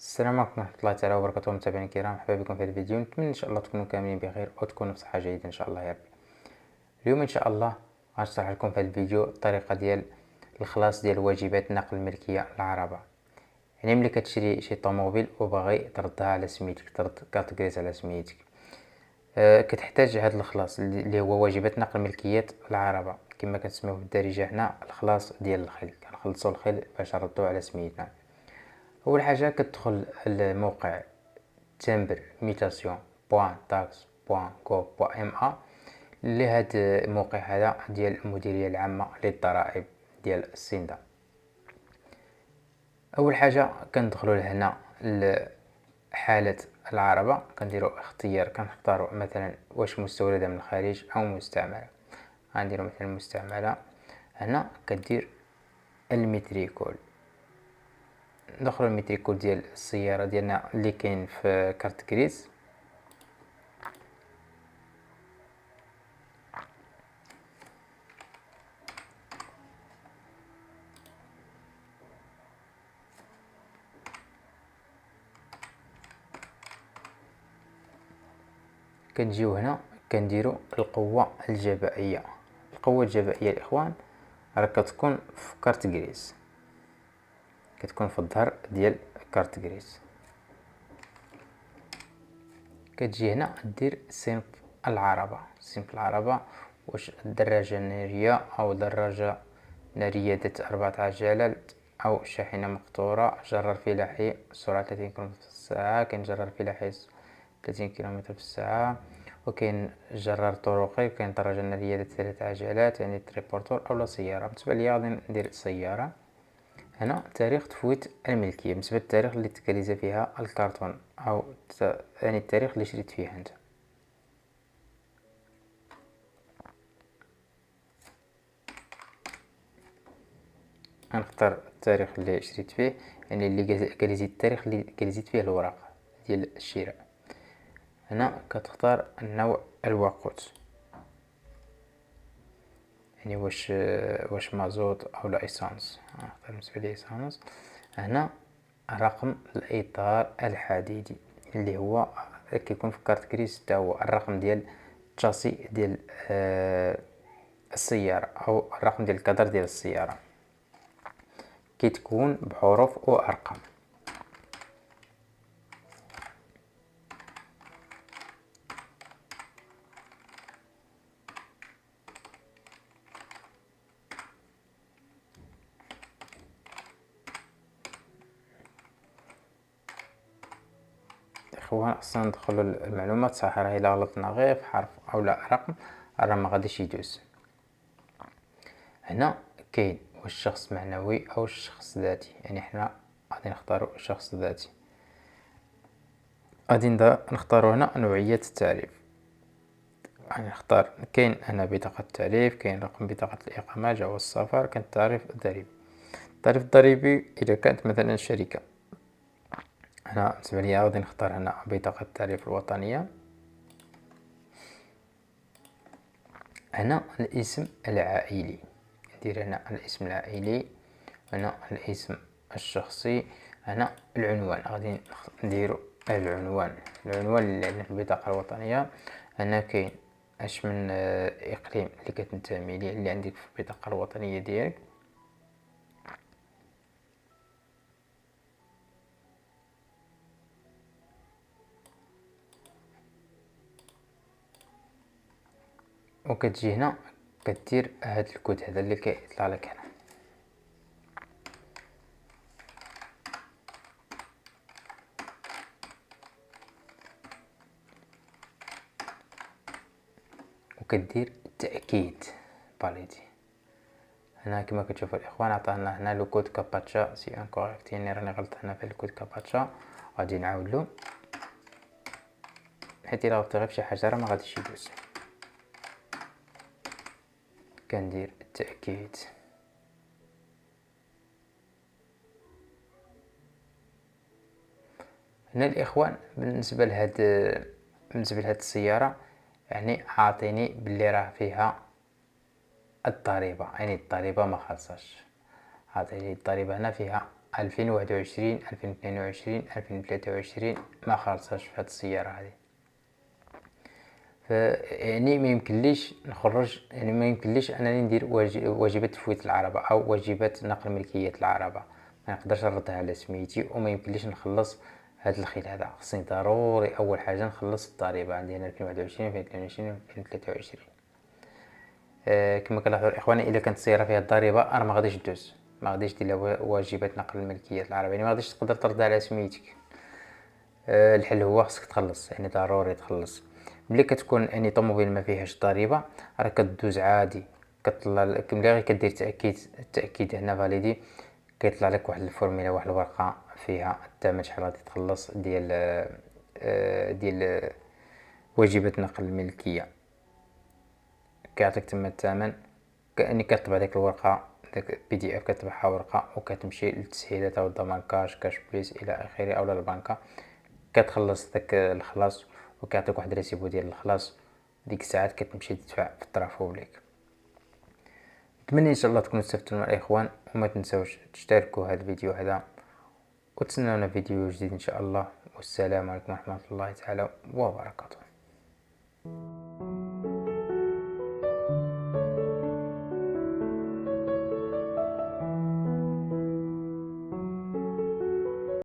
السلام عليكم ورحمة الله تعالى وبركاته. متابعينا الكرام، مرحبا بكم في هذا الفيديو. نتمنى ان شاء الله تكونوا كاملين بخير وتكونوا بصحة جيدة ان شاء الله يا رب. اليوم ان شاء الله غنشرح لكم في هذا الفيديو الطريقة ديال الخلاص ديال واجبات نقل الملكية العربة. يعني ملي كتشري شي طوموبيل وباغي تردها على سميتك، ترد كارت كريديت على سميتك، كتحتاج هذا الخلاص اللي هو واجبات نقل ملكية العربة، كما كنسميوه بالدارجة حنا الخلاص ديال الخيل. كنخلصوا الخيل باش نردوه على سميتنا. اول حاجه كتدخل الموقع timbre-mutation.tax.gov.ma اللي هاد الموقع هذا ديال المديريه العامه للضرائب ديال السنده. اول حاجه كندخلوا لهنا لحاله العربه، كنديروا اختيار، كنختاروا مثلا واش مستورده من الخارج او مستعمله. غنديروا مثلا مستعمله. هنا كدير الميتريكول، ندخلوا الميتريكول ديال السياره ديالنا اللي كاين في كارت كريس. كنجيو هنا كنديروا القوه الجبائيه. القوه الجبائيه الاخوان راه كتكون في كارت غريس، كتكون في الظهر ديال كارت غريس. كتجي هنا دير صنف العربه. صنف العربه واش الدراجه الناريه او دراجه ناريه ذات 4 عجلات او شاحنه مقطوره، جرار فلاحي سرعه 30 كم في الساعه. كاين جرار فلاحي 30 كيلومتر في الساعه، وكاين جرار طرقي، وكاين دراجه ناريه ذات 3 عجلات يعني تريبورتور اولا سياره. بالنسبه ليا غادي ندير سياره. هنا تاريخ تفويت الملكيه، بالنسبه للتاريخ اللي تكاليزا فيها الكرتون او يعني التاريخ اللي شريت فيه انت. غنختار التاريخ اللي شريت فيه، يعني اللي كاليزيت التاريخ اللي كاليزيت فيه الوراق ديال الشراء. هنا كتختار النوع الوقود، يعني واش مازوت او لا ايسانس. نختار بالنسبه لي ايسانس. هنا رقم الاطار الحديدي اللي هو كيكون في كارت كريس، حتى هو الرقم ديال الشاسي ديال السياره او الرقم ديال الكادر ديال السياره، كيتكون بحروف وارقام. اخوان خصنا ندخلوا المعلومات صح، راه الا غلطنا غير في حرف او لا رقم راه ما غاديش يدوز. هنا كاين واش شخص معنوي او شخص ذاتي، يعني حنا غادي نختاروا شخص ذاتي. غادي نختاروا هنا نوعية التعريف. غادي نختار، كاين هنا بطاقة التعريف، كاين رقم بطاقة الإقامة، جواز السفر، كاين التعريف الضريبي. التعريف الضريبي إذا كانت مثلا شركة، أنا بالنسبة لي غادي نختار هنا بطاقة التعريف الوطنية. هنا الاسم العائلي، ندير هنا الاسم العائلي، هنا الاسم الشخصي، هنا العنوان غادي نديرو العنوان اللي عندنا في البطاقة الوطنية. هنا كاين اش من اقليم اللي كتنتمي ليه اللي عندك في البطاقة الوطنية ديالك. وكتجي هنا كدير هاد الكود هذا اللي كيطلع لك هنا. وكدير تأكيد باليدي. هنا كما كتشوفوا الاخوان عطانا هنا لو كود كاباتشا سي انكوريكت، يعني راني غلط هنا في الكود كاباتشا. غادي نعاودلو حيت الا غلطت غير فشي حاجه راه ما غاديش يدوز. كندير التأكيد. هنا الاخوان بالنسبه لهاد السياره، يعني عاطيني باللي راه فيها الضريبه، يعني الضريبه ما خاصهاش. عاطيني الضريبه هنا فيها 2021 2022 2023 ما خالصاش في هاد السيارة هذه. يعني ما يمكنليش نخرج، يعني ما يمكنليش انني ندير واجبة تفويت العربة او واجبة نقل ملكية العربة، ما نقدرش نردها على سميتي وما يمكنليش نخلص هذا الخيل هذا. خصني ضروري اول حاجة نخلص الضريبة عندي هنا 2021 2022 2023. كما كنلاحظوا الاخوان، الا كانت السيارة فيها الضريبة راه ما غاديش دوز، ما غاديش دير لها واجبة نقل الملكية العربة، يعني ما غاديش تقدر ترد على سميتك. الحل هو خصك تخلص، يعني ضروري تخلص. ملي كتكون يعني طوموبيل ما فيهاش ضريبه راه كدوز عادي، كطلع لك ملي غير كدير التاكيد هنا فاليدي، كيطلع لك واحد الفورميلا، واحد الورقه فيها الثمن شحال غادي تخلص ديال واجبة نقل الملكيه. كيعطيك تما الثمن، كأني كطبع ديك الورقه، داك PDF كتطبعها ورقه وكتمشي للتسهيلات او الضمان كاش بليس الى اخره او للبنكه، كتخلص داك الخلاص وكيعطيك واحد ريسيبو ديال الخلاص. ديك الساعات كتمشي تدفع في الطرافو بليك. نتمنى ان شاء الله تكونوا استفدتوا مع الاخوان، وما تنساوش تشتركوا هذا الفيديو هذا وتسناونا فيديو جديد ان شاء الله. والسلام عليكم ورحمة الله تعالى وبركاته.